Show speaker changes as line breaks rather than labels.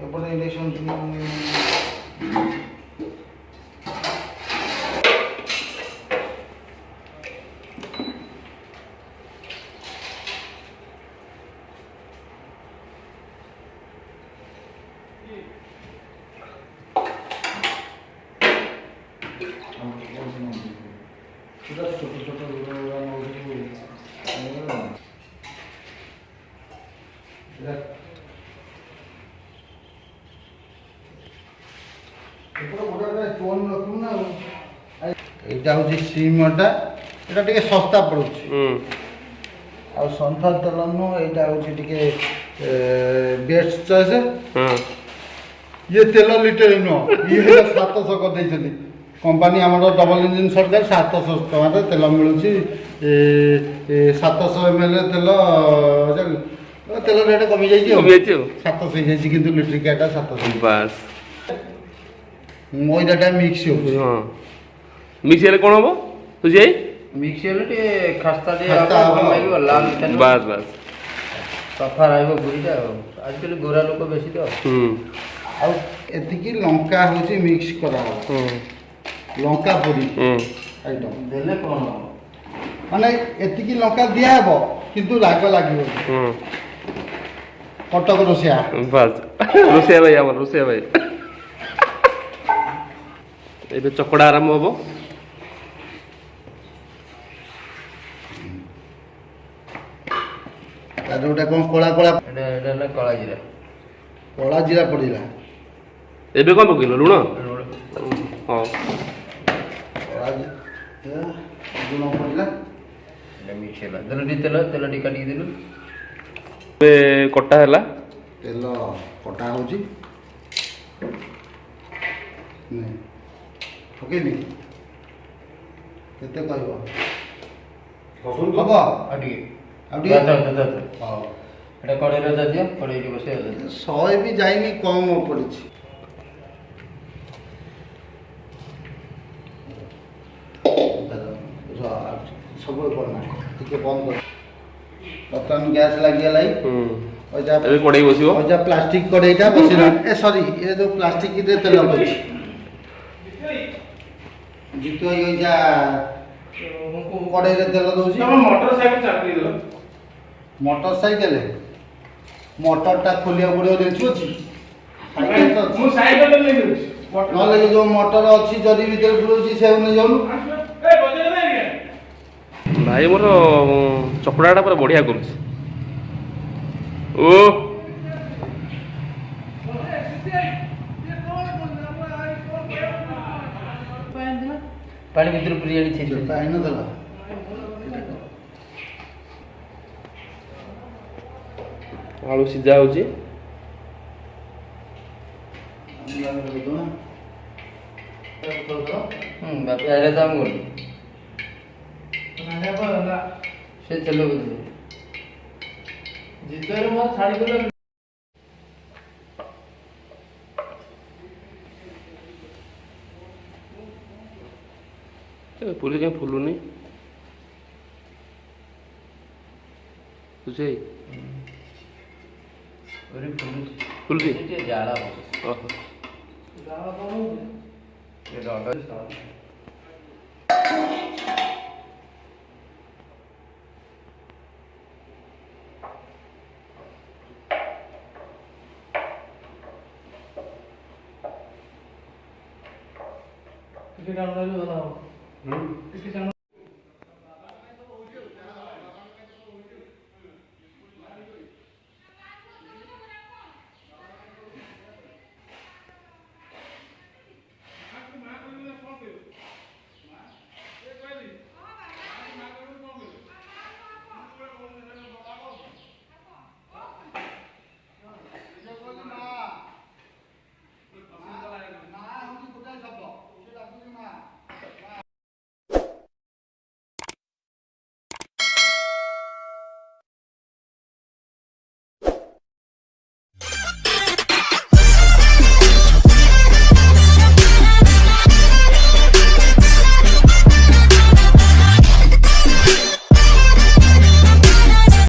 एपटे election এইটা হচ্ছে সিমটা এটা টিকে সস্তা পড়ুଛି ଆଉ ସନ୍ଥର ତେଲ ନୁହଁ ଏଇଟା ହଉଛି ଟିକେ ବେଷ୍ଟ ଚଏସ୍ ଇଏ ତେଲ ଲିଟର ନୁହଁ ଇଏ 700 କରିଦେଇଛନ୍ତି कंपनी आम डबल इंजिन सरकार 700 टका तेल मिलूँ 700 ml तेल तेल रेट कमी जाइए 700 कि लिट्रिका 700
बस
मैदाटा मिक्स हो
मिक्स हेले कौन हम तुझे
मिक्स हेले खास्ता लाल
बस बस
सफा रहीटा आजकल गोरा लोक बेसी तो
आती लंका हूँ मिक्स करा लंका पोड़ी आइटम
देले कौन
माने एतिकी लंका दिया हेबो किंतु राग लागिवो कटक रोसिया
बस रोसिया भाई हमर रोसिया भाई एबे चकड़ा आरंभ होबो
जोटा कोन कोला कोला
एटा कला जीरा
पड़िला
एबे कोन पकिलो लुण हां
लुण पड़िला
मिक्स होला दलटी तेल तेलटी काटी देलु
ए कटा हैला
तेल कटा होची नै ओकेनी केते कहबो हबो
आटी
आटी
हां एटा कड़े रे दियो कड़े रे बसे
100 भी जाइनी कम पड़िछि सब करना टिके बंद कर बर्तमान गैस लगी लाई
एबे कड़ाई बसिबो
ओजा प्लास्टिक कड़ाईटा बसिला ए सॉरी ये जो प्लास्टिक रे तेल लगछि जितो ये जा कड़ाई रे तेल दउछि मोटरसाइकिल मोटरटा खोलिया पड़ियो देखछु अछि
मु साइकिल ले लेछि
नले जो मोटर अछि जदी भीतर बुलुछि से नै जाउनु
भाई मोर चकड़ाटा पूरा बढ़िया करुछ ओ
पानी भीतर पुरियानी छे
पाइन दला
आलू सीधा होची
बापी आरे दाम गोल से तेल बदले
जितरे मो छाड़ी गले
पूरी क्या फुलुनी तुझे
पूरी
फुलुनी
ये जाला
ओहो
जावा कौन
ये डाटा
किसी काम में बनाओ किसी काम